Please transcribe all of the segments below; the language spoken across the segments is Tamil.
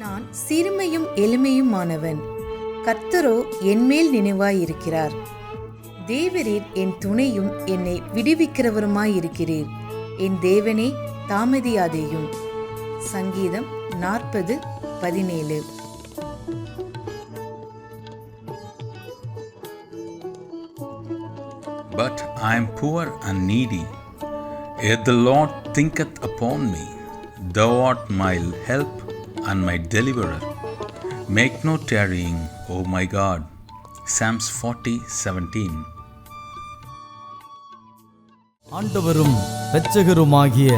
நான் சிறுமையும் எளிமையுமானவன், கர்த்தரோ என்மேல் நினைவாயிருக்கிறார். தேவரீர் என் துணையும் என்னை விடுவிக்கிறவருமாயிருக்கிறீர். என் தேவனே, தாமதியாதேயும். சங்கீதம் 40:17. But I am poor and needy, yet the Lord thinketh upon me. Thou art my help and my deliverer. Make no tarrying, O my God. Psalms 40:17. ஆண்டவரும் இரட்சகருமாகிய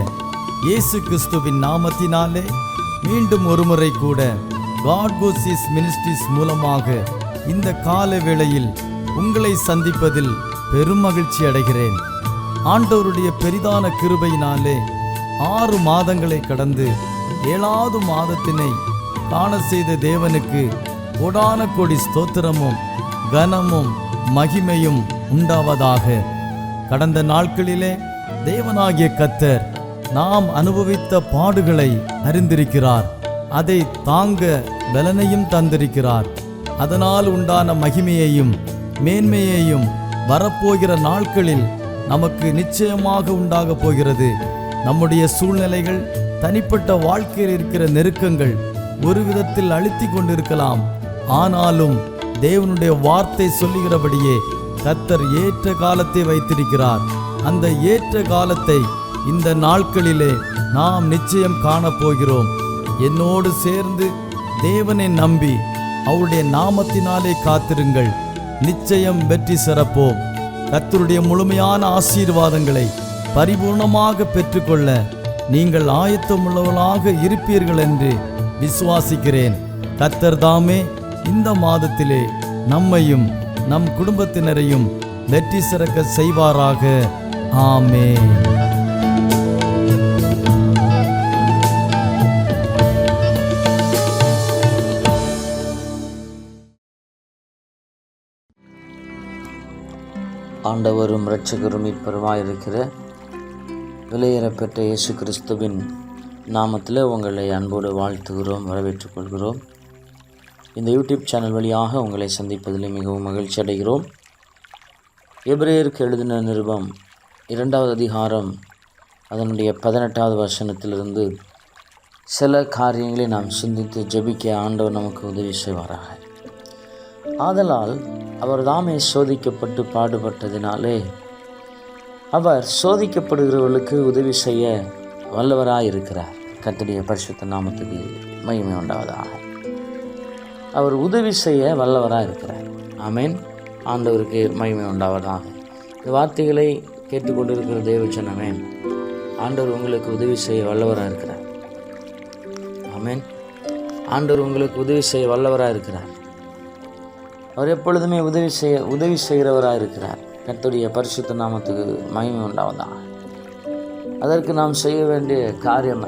இயேசு கிறிஸ்துவின் நாமத்தினாலே மீண்டும் ஒருமுறை கூட காட் கோசிஸ் மினிஸ்ட்ரிஸ் மூலமாக இந்த கால வேளையில் உங்களை சந்திப்பதில் பெரும் மகிழ்ச்சி அடைகிறேன். ஆண்டவருடைய பெரிதான கிருபையினாலே 6 மாதங்களை கடந்து 7வது மாதத்தினை காண செய்த தேவனுக்கு கோடான கோடி ஸ்தோத்திரமும் கனமும் மகிமையும் உண்டாவதாக. கடந்த நாட்களிலே தேவனாகிய கர்த்தர் நாம் அனுபவித்த பாடுகளை அறிந்திருக்கிறார். அதை தாங்க பலனையும் தந்திருக்கிறார். அதனால் உண்டான மகிமையையும் மேன்மையையும் வரப்போகிற நாட்களில் நமக்கு நிச்சயமாக உண்டாக போகிறது. நம்முடைய சூழ்நிலைகள், தனிப்பட்ட வாழ்க்கையில் இருக்கிற நெருக்கங்கள் ஒரு விதத்தில் அழுத்தி கொண்டிருக்கலாம். ஆனாலும் தேவனுடைய வார்த்தை சொல்லுகிறபடியே கர்த்தர் ஏற்ற காலத்தை வைத்திருக்கிறார். அந்த ஏற்ற காலத்தை இந்த நாட்களிலே நாம் நிச்சயம் காணப்போகிறோம். என்னோடு சேர்ந்து தேவனை நம்பி அவருடைய நாமத்தினாலே காத்திருங்கள். நிச்சயம் வெற்றி சிறப்போம். கர்த்தருடைய முழுமையான ஆசீர்வாதங்களை பரிபூர்ணமாக பெற்றுக்கொள்ள நீங்கள் ஆயத்தமுள்ளவர்களாக இருப்பீர்கள் என்று விசுவாசிக்கிறேன். கர்த்தர் தாமே இந்த மாதத்திலே நம்மையும் நம் குடும்பத்தினரையும் வெற்றி சிறக்க செய்வாராக. ஆமென். ஆண்டவரும் இரட்சகரும் மீட்பருமாயிருக்கிற விலையேறப்பெற்ற இயேசு கிறிஸ்துவின் நாமத்தில் உங்களை அன்போடு வாழ்த்துகிறோம், வரவேற்றுக் கொள்கிறோம். இந்த யூடியூப் சேனல் வழியாக உங்களை சந்திப்பதில் மிகவும் மகிழ்ச்சி அடைகிறோம். எபிரேயருக்கு எழுதின நிருபம் 2வது அதிகாரம் அதனுடைய 18வது வசனத்திலிருந்து சில காரியங்களை நாம் சிந்தித்து ஜெபிக்க ஆண்டவர் நமக்கு உதவி செய்வாராக. ஆதலால் அவர் தாமே சோதிக்கப்பட்டு பாடுபட்டதினாலே அவர் சோதிக்கப்படுகிறவர்களுக்கு உதவி செய்ய வல்லவராயிருக்கிறார். கர்த்தருடைய பரிசுத்த நாமத்துக்கு மகிமை உண்டாவதாக. அவர் உதவி செய்ய வல்லவராயிருக்கிறார். ஆமென். ஆண்டவருக்கு மகிமை உண்டாவதாக. இந்த வார்த்தைகளை கேட்டுக்கொண்டிருக்கிற தேவஜனமே, ஆண்டவர் உங்களுக்கு உதவி செய்ய வல்லவராக இருக்கிறார். ஆமென். ஆண்டவர் உங்களுக்கு உதவி செய்ய வல்லவராக இருக்கிறார். அவர் எப்பொழுதுமே உதவி செய்கிறவராக இருக்கிறார். கர்த்தருடைய பரிசுத்த நாமத்துக்கு மகிமை உண்டாவதாக. அதற்கு நாம் செய்ய வேண்டிய காரியம்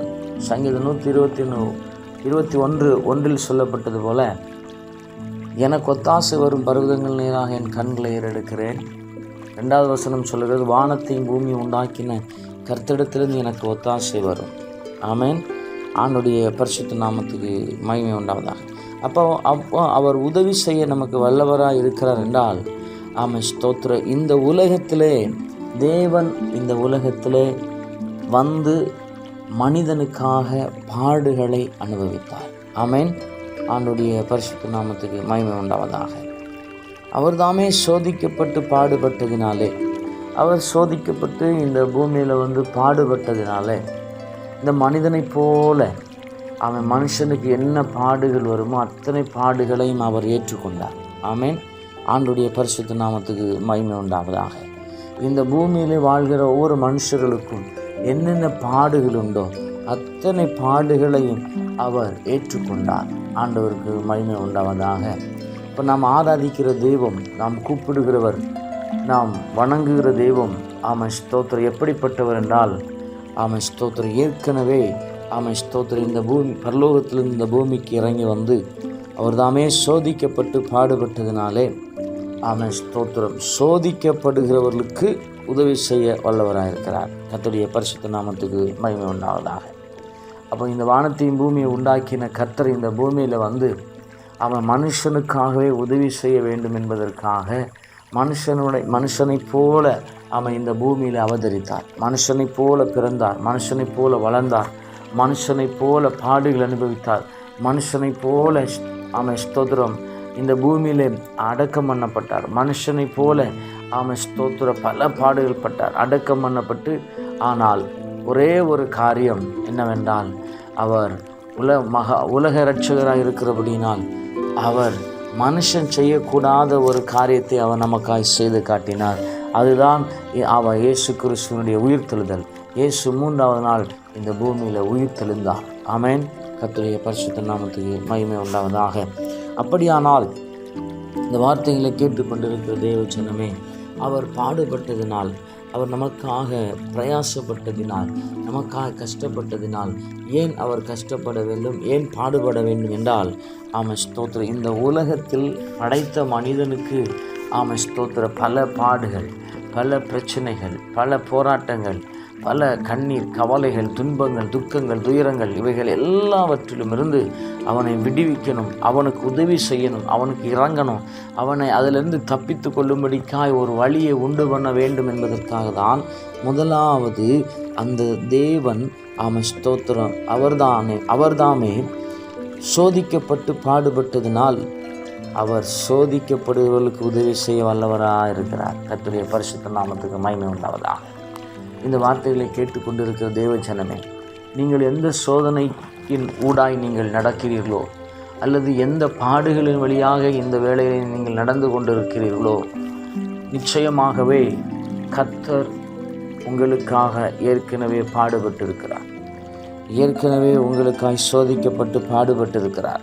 சங்கீதம் 121:1 சொல்லப்பட்டது போல, எனக்கு ஒத்தாசை வரும் பர்வதங்கள் நேராக என் கண்களை ஏறெடுக்கிறேன். 2வது வசனம் சொல்லுகிறது, வானத்தையும் பூமியை உண்டாக்கின கர்த்தரிடத்திலிருந்து எனக்கு ஒத்தாசை வரும். ஆமென். ஆண்டுடைய பரிசுத்த நாமத்துக்கு மகிமை உண்டாவதாக. அப்போ அவர் உதவி செய்ய நமக்கு வல்லவராக இருக்கிறார் என்றால், ஆமென், ஸ்தோத்திர. இந்த உலகத்திலே தேவன் இந்த உலகத்திலே வந்து மனிதனுக்காக பாடுகளை அனுபவித்தார். ஆமென். ஆண்டுடைய பரிசுத்த நாமத்துக்கு மகிமை உண்டாவதாக. அவர் தாமே சோதிக்கப்பட்டு பாடுபட்டதினாலே, அவர் சோதிக்கப்பட்டு இந்த பூமியில் வந்து பாடுபட்டதினாலே, இந்த மனிதனைப் போல அவன் மனுஷனுக்கு என்ன பாடுகள் வருமோ அத்தனை பாடுகளையும் அவர் ஏற்றுக்கொண்டார். ஆமென். ஆண்டுடைய பரிசுத்த நாமத்துக்கு மகிமை உண்டாவதாக. இந்த பூமியிலே வாழ்கிற ஒவ்வொரு மனுஷர்களுக்கும் என்னென்ன பாடுகள் உண்டோ அத்தனை பாடுகளையும் அவர் ஏற்றுக்கொண்டார். ஆண்டவருக்கு மகிமை உண்டாவதாக. இப்போ நாம் ஆராதிக்கிற தெய்வம், நாம் கூப்பிடுகிறவர், நாம் வணங்குகிற தெய்வம், ஆமென், ஸ்தோத்திரம், எப்படிப்பட்டவர் என்றால், ஆமென், ஸ்தோத்திரம், ஏற்கனவே, ஆமென், ஸ்தோத்திரம், இந்த பூமி பரலோகத்திலிருந்து இந்த பூமிக்கு இறங்கி வந்து அவர் தாமே சோதிக்கப்பட்டு பாடுபட்டதினாலே, ஆமென், ஸ்தோத்திரம், சோதிக்கப்படுகிறவர்களுக்கு உதவி செய்ய வல்லவராக இருக்கிறார். கர்த்தருடைய பரிசுத்த நாமத்துக்கு மகிமை உண்டாவதாக. அப்போ இந்த வானத்தையும் பூமியை உண்டாக்கின கர்த்தர் இந்த பூமியில் வந்து அவன் மனுஷனுக்காகவே உதவி செய்ய வேண்டும் என்பதற்காக மனுஷனைப் போல அவன் இந்த பூமியில் அவதரித்தார். மனுஷனைப் போல பிறந்தார், மனுஷனைப் போல வளர்ந்தார், மனுஷனைப் போல பாடுகள் அனுபவித்தார், மனுஷனைப் போல அவன் ஸ்தோத்திரம் இந்த பூமியிலே அடக்கம் பண்ணப்பட்டார். மனுஷனைப் போல அவன் ஸ்தோத்திர பல பாடுகள் பட்டார், அடக்கம் பண்ணப்பட்டு. ஆனால் ஒரே ஒரு காரியம் என்னவென்றால், அவர் உலக இரட்சகராக இருக்கிறபடினால் அவர் மனுஷன் செய்யக்கூடாத ஒரு காரியத்தை அவர் நமக்காய் செய்து காட்டினார். அதுதான் அவர் இயேசு கிறிஸ்துவனுடைய உயிர்த்தெழுதல். இயேசு 3வது நாள் இந்த பூமியில் உயிர்த்தெழுந்தார். ஆமென். கர்த்தருடைய பரிசுத்த நாமத்துக்கு மகிமை உண்டாவதாக. அப்படியானால் இந்த வார்த்தைகளை கேட்டுக்கொண்டிருக்கிற தேவ ஜனமே, அவர் பாடுபட்டதினால், அவர் நமக்காக பிரயாசப்பட்டதினால், நமக்காக கஷ்டப்பட்டதினால், ஏன் அவர் கஷ்டப்பட வேண்டும், ஏன் பாடுபட வேண்டும் என்றால், ஸ்தோத்திரம் இந்த உலகத்தில் படைத்த மனிதனுக்கு ஸ்தோத்திர பல பாடுகள், பல பிரச்சனைகள், பல போராட்டங்கள், பல கண்ணீர், கவலைகள், துன்பங்கள், துக்கங்கள், துயரங்கள், இவைகள் எல்லாவற்றிலும் இருந்து அவனை விடுவிக்கணும், அவனுக்கு உதவி செய்யணும், அவனுக்கு இறங்கணும், அவனை அதிலிருந்து தப்பித்து கொள்ளும்படிக்காய் ஒரு வழியை உண்டு பண்ண வேண்டும் என்பதற்காக தான் முதலாவது அந்த தேவன் ஸ்தோத்திரம் அவர்தாமே சோதிக்கப்பட்டு பாடுபட்டதினால் அவர் சோதிக்கப்படுபவர்களுக்கு உதவி செய்ய வல்லவராக இருக்கிறார். கர்த்தருடைய பரிசுத்த நாமத்துக்கு மகிமை உண்டாவதாக. இந்த வார்த்தைகளை கேட்டுக்கொண்டிருக்கிற தேவ ஜனமே, நீங்கள் எந்த சோதனையின் ஊடாய் நீங்கள் நடக்கிறீர்களோ, அல்லது எந்த பாடுகளின் வழியாக இந்த வேளையை நீங்கள் நடந்து கொண்டிருக்கிறீர்களோ, நிச்சயமாகவே கர்த்தர் உங்களுக்காக ஏற்கனவே பாடுபட்டிருக்கிறார். ஏற்கனவே உங்களுக்காய் சோதிக்கப்பட்டு பாடுபட்டிருக்கிறார்.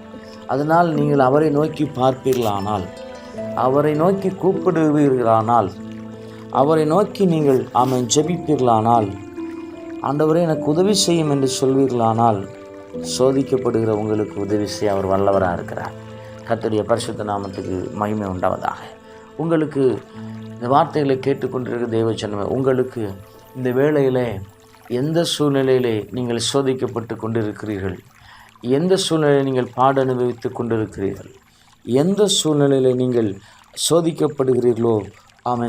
அதனால் நீங்கள் அவரை நோக்கி பார்ப்பீர்களானால், அவரை நோக்கி கூப்பிடுவீர்களானால், அவரை நோக்கி நீங்கள் ஜெபிப்பீர்களானால், ஆண்டவரே எனக்கு உதவி செய்யும் என்று சொல்வீர்களானால், சோதிக்கப்படுகிற உங்களுக்கு உதவி செய்ய அவர் வல்லவராக இருக்கிறார். கர்த்தருடைய பரிசுத்த நாமத்துக்கு மகிமை உண்டாவதாக. உங்களுக்கு இந்த வார்த்தைகளை கேட்டுக்கொண்டிருக்கிற தேவ ஜனமே, உங்களுக்கு இந்த வேளையிலே எந்த சூழ்நிலையிலே நீங்கள் சோதிக்கப்பட்டு கொண்டிருக்கிறீர்கள், எந்த சூழ்நிலையில் நீங்கள் பாடு அனுபவித்து கொண்டிருக்கிறீர்கள், எந்த சூழ்நிலையில் நீங்கள் சோதிக்கப்படுகிறீர்களோ,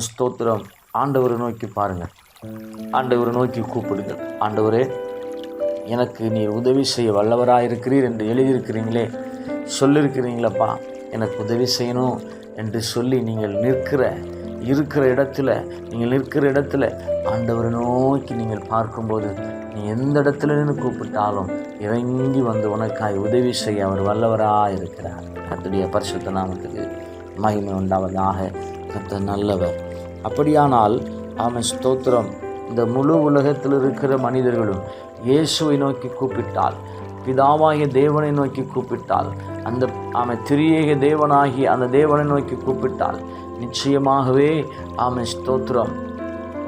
ஸ்தோத்திரம், ஆண்டவரை நோக்கி பாருங்கள், ஆண்டவரை நோக்கி கூப்பிடுங்கள். ஆண்டவரே, எனக்கு நீர் உதவி செய்ய வல்லவராக இருக்கிறீர் என்று எழுதியிருக்கிறீங்களே, சொல்லியிருக்கிறீங்களப்பா, எனக்கு உதவி செய்யணும் என்று சொல்லி நீங்கள் இருக்கிற இடத்துல ஆண்டவரை நோக்கி நீங்கள் பார்க்கும்போது, நீ எந்த இடத்துல நின்று கூப்பிட்டாலும் இறங்கி வந்து உனக்காய் உதவி செய்ய அவர் வல்லவராக இருக்கிறார். கர்த்தருடைய பரிசுத்த நாமத்துக்கு மகிமை உண்டாவதாக. கர்த்தர் நல்லவர். அப்படியானால் ஸ்தோத்திரம், இந்த முழு உலகத்தில் இருக்கிற மனிதர்களும் இயேசுவை நோக்கி கூப்பிட்டால், பிதாவாகிய தேவனை நோக்கி கூப்பிட்டால், அந்த திரியேக தேவனாகிய அந்த தேவனை நோக்கி கூப்பிட்டால், நிச்சயமாகவே ஸ்தோத்திரம்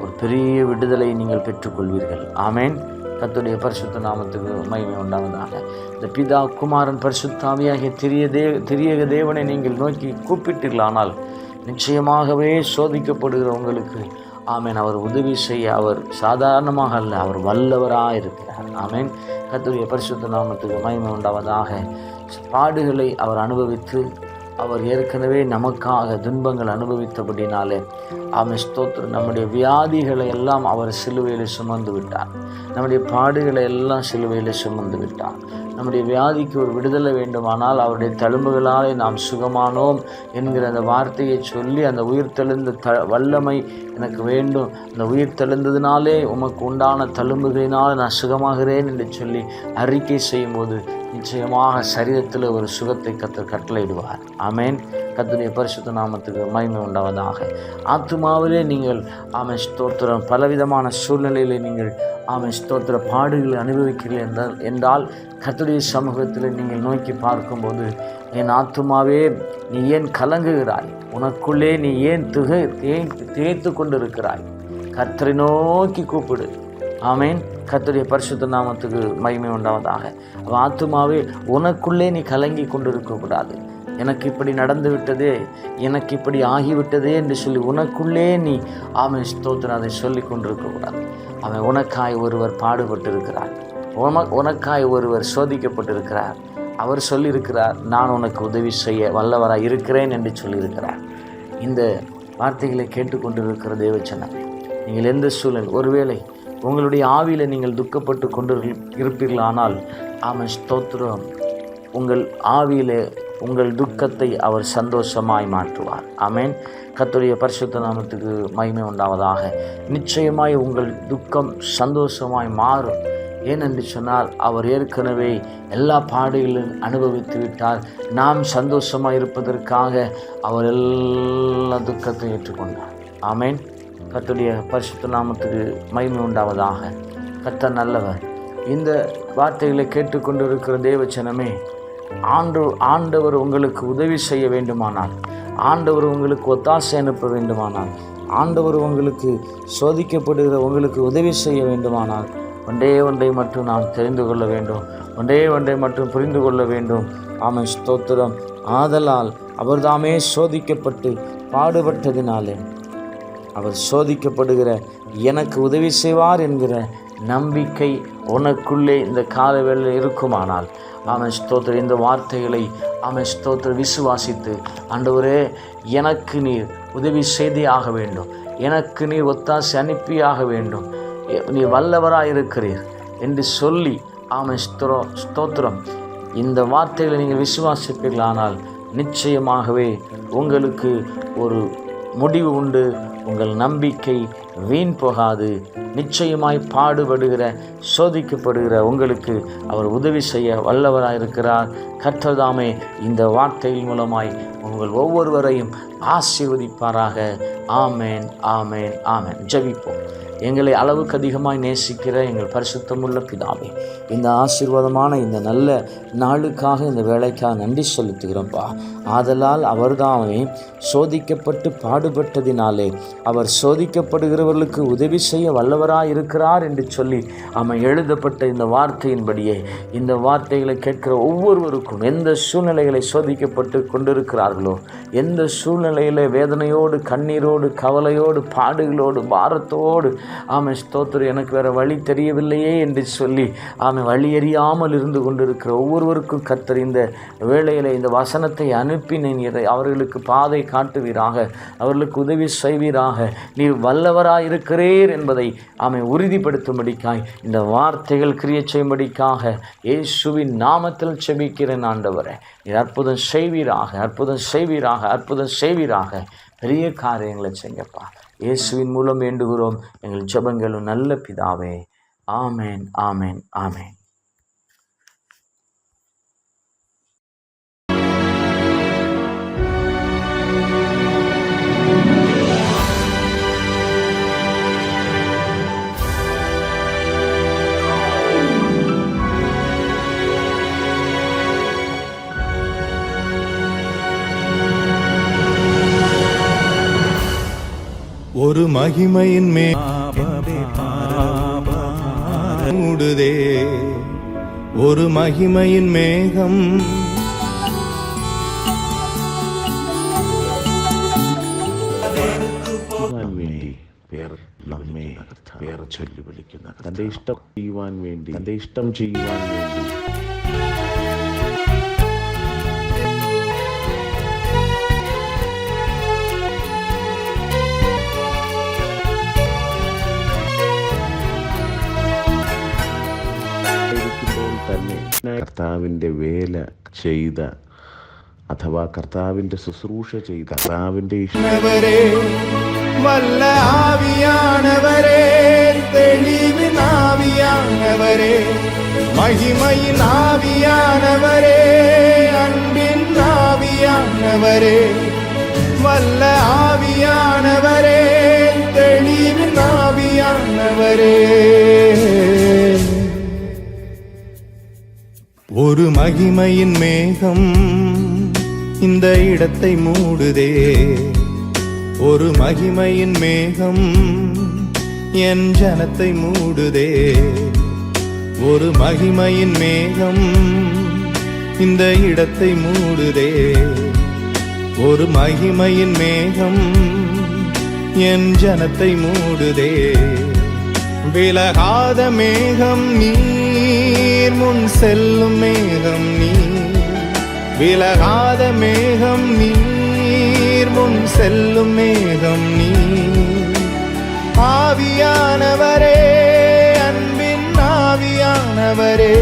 ஒரு பெரிய விடுதலை நீங்கள் பெற்றுக்கொள்வீர்கள். ஆமேன். கர்த்தருடைய பரிசுத்த நாமத்துக்கு மகிமை உண்டாவதாக. இந்த பிதா, குமாரன், பரிசுத்தாவியாகிய திரியேக தேவனை நீங்கள் நோக்கி கூப்பிட்டீர்களானால், நிச்சயமாகவே சோதிக்கப்படுகிற உங்களுக்கு அவர் உதவி செய்ய அவர் சாதாரணமாக அல்ல, அவர் வல்லவராக இருக்கிறார். ஆமேன். கர்த்தருடைய பரிசுத்த நாமத்துக்கு மகிமை உண்டாவதாக. பாடுகளை அவர் அனுபவித்து, அவர் ஏற்கனவே நமக்காக துன்பங்கள் அனுபவித்தபடினாலே ஸ்தோத்திரம், நம்முடைய வியாதிகளை எல்லாம் அவர் சிலுவையில் சுமந்து விட்டார். நம்முடைய பாடுகளை எல்லாம் சிலுவையில் சுமந்து விட்டார். நம்முடைய வியாதிக்கு ஒரு விடுதலை வேண்டுமானால் அவருடைய தழும்புகளாலே நாம் சுகமானோம் என்கிற அந்த வார்த்தையை சொல்லி, அந்த உயிர்த்தெழுந்த வல்லமை எனக்கு வேண்டும், அந்த உயிர்த்தெழுந்ததினாலே உமக்கு உண்டான தழும்புகளினால் நான் சுகமாகிறேன் என்று சொல்லி அறிக்கை செய்யும்போது, நிச்சயமாக சரீரத்தில் ஒரு சுகத்தை கர்த்தர் கட்டளையிடுவார். ஆமேன். கர்த்தருடைய பரிசுத்த நாமத்துக்கு மகிமை உண்டாவதாக. ஆத்துமாவிலே நீங்கள் ஸ்தோத்திரம் பலவிதமான சூழ்நிலையிலே நீங்கள் ஸ்தோத்திர பாடுகளை அனுபவிக்கிறீர்கள் என்றால் கர்த்தருடைய சமூகத்தில் நீங்கள் நோக்கி பார்க்கும்போது, என் ஆத்துமாவே நீ ஏன் கலங்குகிறாய், உனக்குள்ளே நீ ஏன் தேய்த்து கொண்டிருக்கிறாய், கர்த்தரை நோக்கி கூப்பிடு. ஆமேன். கர்த்தருடைய பரிசுத்த நாமத்துக்கு மகிமை உண்டாவதாக. ஆத்துமாவே, உனக்குள்ளே நீ கலங்கி கொண்டிருக்கக்கூடாது. எனக்கு இப்படி நடந்து விட்டதே, எனக்கு இப்படி ஆகிவிட்டதே என்று சொல்லி உனக்குள்ளே நீ ஸ்தோத்திரம் அதை சொல்லி கொண்டிருக்கக்கூடாது. உனக்காய் ஒருவர் பாடுபட்டிருக்கிறார், உனக்காய் ஒருவர் சோதிக்கப்பட்டிருக்கிறார். அவர் சொல்லியிருக்கிறார், நான் உனக்கு உதவி செய்ய வல்லவராய் இருக்கிறேன் என்று சொல்லியிருக்கிறார். இந்த வார்த்தைகளை கேட்டுக்கொண்டிருக்கிற தேவச்சனமே, நீங்கள் எந்த சூழல், ஒருவேளை உங்களுடைய ஆவியில் நீங்கள் துக்கப்பட்டு கொண்டு இருப்பீர்களானால், ஆமென், ஸ்தோத்திரம், உங்கள் ஆவியிலே உங்கள் துக்கத்தை அவர் சந்தோஷமாய் மாற்றுவார். ஆமென். கர்த்தருடைய பரிசுத்த நாமத்துக்கு மகிமை உண்டாவதாக. நிச்சயமாய் உங்கள் துக்கம் சந்தோஷமாய் மாறும். ஏனென்று சொன்னால், அவர் ஏற்கனவே எல்லா பாடுகளையும் அனுபவித்து விட்டார். நாம் சந்தோஷமாக இருப்பதற்காக அவர் எல்லா துக்கத்தை ஏற்றுக்கொண்டார். ஆமென். கர்த்தருடைய பரிசுத்த நாமத்துக்கு மகிமை உண்டாவதாக. கர்த்தர் நல்லவர். இந்த வார்த்தைகளை கேட்டுக்கொண்டிருக்கிற தேவச்சனமே, ஆண்டவர் உங்களுக்கு உதவி செய்ய வேண்டுமானால், ஆண்டவர் உங்களுக்கு ஒத்தாசை அனுப்ப வேண்டுமானால், ஆண்டவர் உங்களுக்கு சோதிக்கப்படுகிற உங்களுக்கு உதவி செய்ய வேண்டுமானால், ஒன்றை மட்டும் நாம் தெரிந்து கொள்ள வேண்டும், ஒன்றை மட்டும் புரிந்து கொள்ள வேண்டும். ஆமென், ஸ்தோத்திரம். ஆதலால் அவர் தாமே சோதிக்கப்பட்டு பாடுபட்டதினாலே அவர் சோதிக்கப்படுகிற எனக்கு உதவி செய்வார் என்கிற நம்பிக்கை உனக்குள்ளே இந்த காலவேளையில் இருக்குமானால், ஆமென், ஸ்தோத்திரம், இந்த வார்த்தைகளை ஆமென், ஸ்தோத்திரம், விசுவாசித்து, ஆண்டவரே, எனக்கு நீர் உதவி செய்தே ஆக வேண்டும், எனக்கு நீர் ஒத்தாசை அனுப்பியாக வேண்டும், நீ வல்லவராயிருக்கிறீர் என்று சொல்லி, ஆமென், ஸ்தோத்திரம், இந்த வார்த்தைகளை நீங்கள் விசுவாசிப்பீர்களானால் நிச்சயமாகவே உங்களுக்கு ஒரு முடிவு உண்டு. உங்கள் நம்பிக்கை வீண் போகாது. நிச்சயமாய் பாடுபடுகிற சோதிக்கப்படுகிற உங்களுக்கு அவர் உதவி செய்ய வல்லவராயிருக்கிறார். கர்த்தர் தாமே இந்த வார்த்தையின் மூலமாய் உங்கள் ஒவ்வொருவரையும் ஆசீர்வதிப்பாராக. ஆமேன், ஆமேன், ஆமேன். ஜெபிப்போம். எங்களை அளவுக்கு அதிகமாய் நேசிக்கிற எங்கள் பரிசுத்தமுள்ள பிதாவே, இந்த ஆசீர்வாதமான இந்த நல்ல நாளுக்காக, இந்த வேலைக்காக நன்றி செலுத்துகிறோம்ப்பா. ஆதலால் அவர்தாமே சோதிக்கப்பட்டு பாடுபட்டதினாலே அவர் சோதிக்கப்படுகிறவர்களுக்கு உதவி செய்ய வல்லவராய் இருக்கிறார் என்று சொல்லி அவன் எழுதப்பட்ட இந்த வார்த்தையின்படியே, இந்த வார்த்தைகளை கேட்கிற ஒவ்வொருவருக்கும் எந்த சூழ்நிலைகளை சோதிக்கப்பட்டு கொண்டிருக்கிறார்களோ, எந்த சூழ்நிலையில் வேதனையோடு, கண்ணீரோடு, கவலையோடு, பாடுகளோடு, பாரத்தோடு, ஆமென், ஸ்தோத்திரம், எனக்கு வேறு வழி தெரியவில்லையே என்று சொல்லி வழி அறியாமல் இருந்து கொண்டிருக்கிற ஒவ்வொருவருக்கும் கர்த்தர் இந்த வேளையில் இந்த வசனத்தை அனுப்பி நீர் அவர்களுக்கு பாதை காட்டுவீராக, அவர்களுக்கு உதவி செய்வீராக. நீர் வல்லவராயிருக்கிறீர் என்பதை உறுதிப்படுத்தும்படிக்காய் இந்த வார்த்தைகள் கிரியை செய்யும்படிக்காக இயேசுவின் நாமத்தில் செபிக்கிறேன். ஆண்டவரே, நீர் அற்புதம் செய்வீராக, அற்புதம் செய்வீராக, அற்புதம் செய்வீராக. பெரிய காரியங்களை செய்யப்பா. இயேசுவின் மூலம் வேண்டுகிறோம் எங்கள் ஜெபங்களும் நல்ல பிதாவே. ஆமேன், ஆமேன், ஆமேன். ஒரு மகிமையின் மூடுதே, ஒரு மகிமையின் மேகம் വേണ്ടി നമ്മെ പേർ ചൊല്ലി വിളിക്കുന്ന തന്റെ ഇഷ്ടം ചെയ്യുവാൻ വേണ്ടി, തന്റെ ഇഷ്ടം ചെയ്യുവാൻ വേണ്ടി തന്നെ കർത്താവിൻ്റെ വേല ചെയ്ത, അഥവാ കർത്താവിൻ്റെ ശുശ്രൂഷ ചെയ്ത, കർത്താവിൻ്റെ വല്ല ആവിയാനവരേ, തെളിവിൻ ആവിയാനവരേ, മഹിമയിൻ ആവിയാനവരേ, അൻപിൻ ആവിയാനവരേ, വല്ല ആവിയാനവരേ, തെളിവിൻ ആവിയാനവരേ. ஒரு மகிமையின் மேகம் இந்த இடத்தை மூடுதே, ஒரு மகிமையின் மேகம் என் ஜனத்தை மூடுதே, ஒரு மகிமையின் மேகம் இந்த இடத்தை மூடுதே, ஒரு மகிமையின் மேகம் என் ஜனத்தை மூடுதே. விலகாத மேகம் நீ செல்லும் மேகம் நீர், விலகாத மேகம் நீர், முன் செல்லும் மேகம் நீர். ஆவியானவரே, அன்பின் ஆவியானவரே,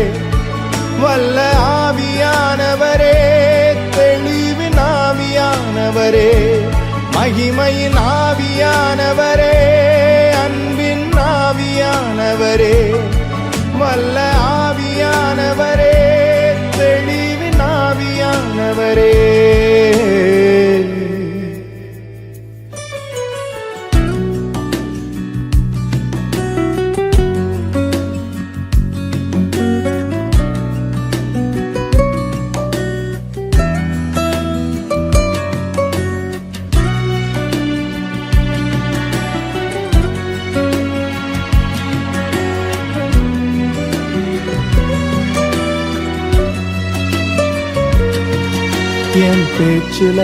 வல்ல ஆவியானவரே, தெளிவின் ஆவியானவரே, மகிமையின் ஆவியானவரே, அன்பின் ஆவியானவரே, வல்ல ஆவியானவரே, தெளிவின் ஆவியானவரே. என் பேச்சுல,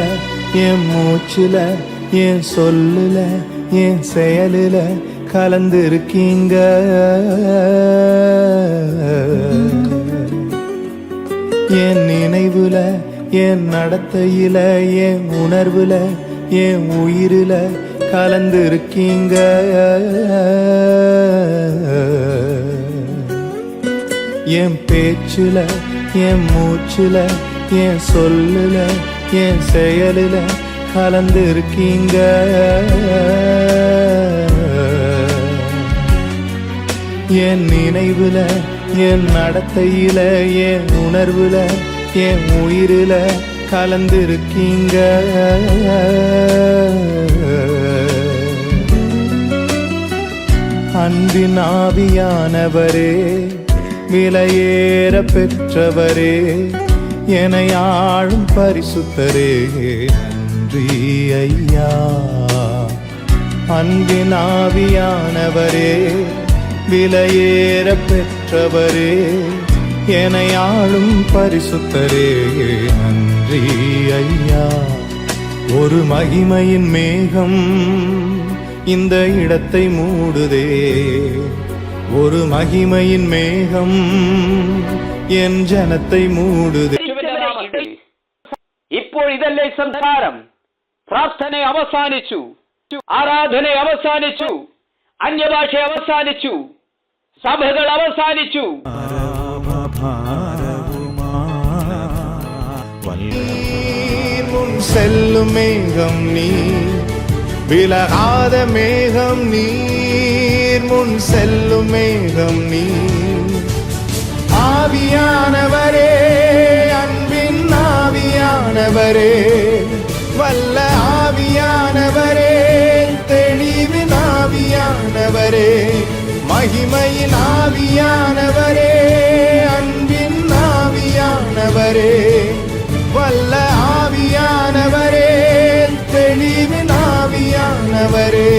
என் மூச்சுல, என் சொல்லுல, என் செயலுல கலந்திருக்கீங்க. என் நினைவுல, என் நடத்தையில, என் உணர்வுல, என் உயிரில கலந்திருக்கீங்க. என் பேச்சுல, என் மூச்சுல, என் சொல்லுல, என் செயலுல கலந்திருக்கீங்க. என் நினைவுல, என் நடத்தையில, என் உணர்வுல, என் உயிரில கலந்திருக்கீங்க. அன்பின் ஆவியானவரே, விலையேற பெற்றவரே, என்னை ஆளும் பரிசுத்தரே, நன்றி ஐயா. அன்பின் ஆவியானவரே, விலையேற பெற்றவரே, என்னை ஆளும் பரிசுத்தரே, நன்றி ஐயா. ஒரு மகிமையின் மேகம் இந்த இடத்தை மூடுதே, ஒரு மகிமையின் மேகம் എൻ ജനത്തെ മൂടുതേ. ഇപ്പോൾ ഇതല്ലേ സംസാരം. പ്രാർത്ഥന അവസാനിച്ചു, ആരാധന അവസാനിച്ചു, അന്യഭാഷ അവസാനിച്ചു, സഭകൾ അവസാനിച്ചു. മുൻ സെല്ലും മേഘം നീർ, വിലകാത മേഘം നീർ, മുൻ സെല്ലും മേഘം നീർ. ஆவியானவரே, அன்பின் ஆவியானவரே, வல்ல ஆவியானவரே, தெளிவின் ஆவியானவரே, மகிமையின் ஆவியானவரே, அன்பின் ஆவியானவரே, வல்ல ஆவியானவரே, தெளிவின் ஆவியானவரே.